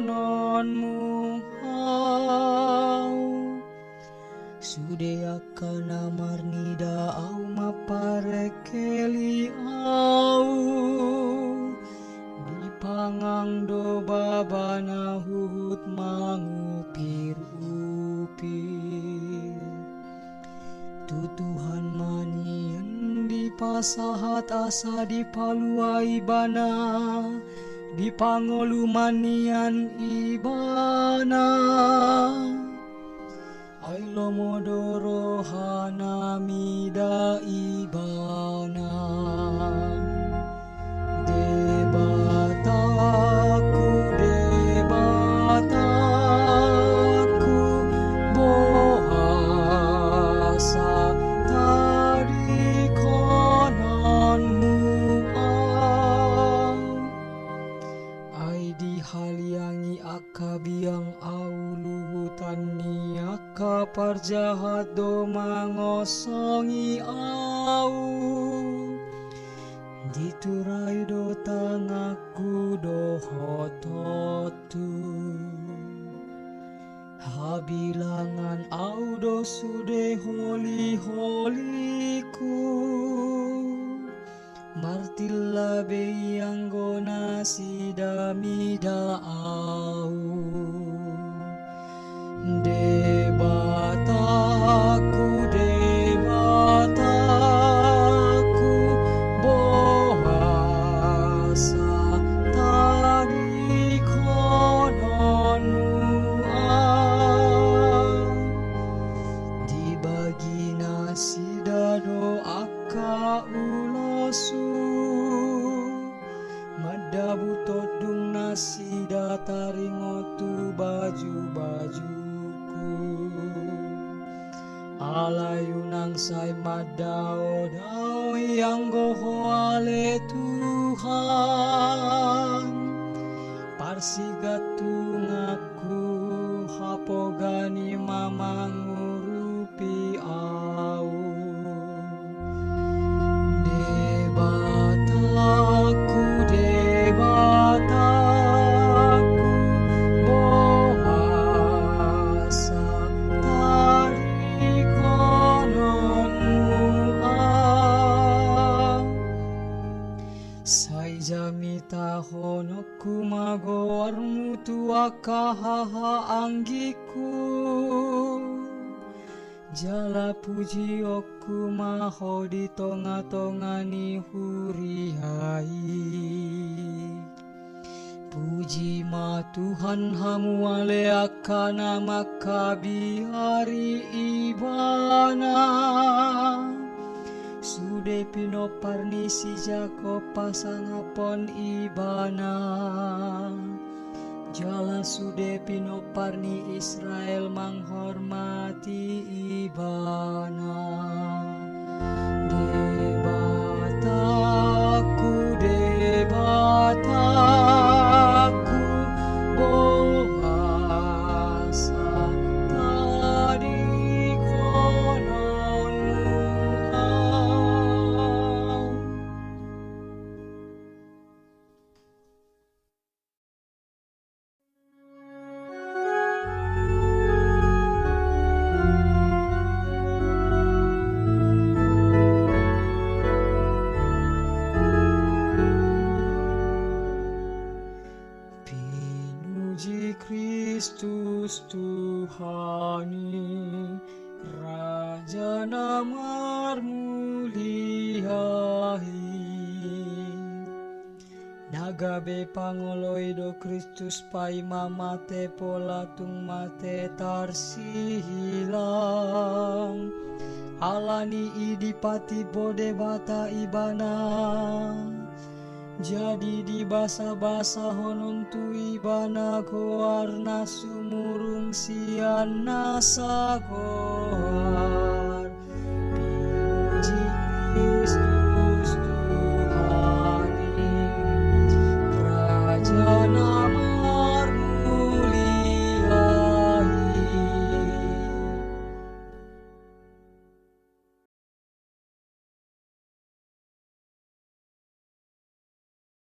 kononmu au sude akana marnida au maparekeli au dipangang do babana huhut mangupir-upir tutuhan manian dipasahat asa dipaluai bana dipangolu manian ibana ailo modoro hanamida ibana debataku bohasa tadi kononmu ai dihaliangi akabiang au luhutani aka parjahat do mangosongi au diturai do tangaku do hototu habilangan au do sude holi-holiku martilla beyanggona sidamida au debataku bohasa tadi kononmu dibagi nasi dado aka ulosu madabu todung nasi dataringotu baju-bajuku alayunang say madao dao yang gohoale Tuhan parsigatungaku hapogani mamangurupi au debataku bohasa tadi kononmu sai jamita honoku magoarmu tuaka haha anggiku jala puji oku maho di tonga-tongani hurihai puji ma Tuhan hamuale akana makabiari ibana sude pinoparni si Jakob pasangapon ibana jala sude pinoparni Israel menghormati ibana debataku bohasa tadi kononmu Kristus Tuhani Raja namarmu lihahi nagabe pangoloi do Kristus pai mamate polatung mate tarsihilang alani idipati bode bata ibana jadi di basa-basa honon tu ibana koarna sumurung sian nasa koar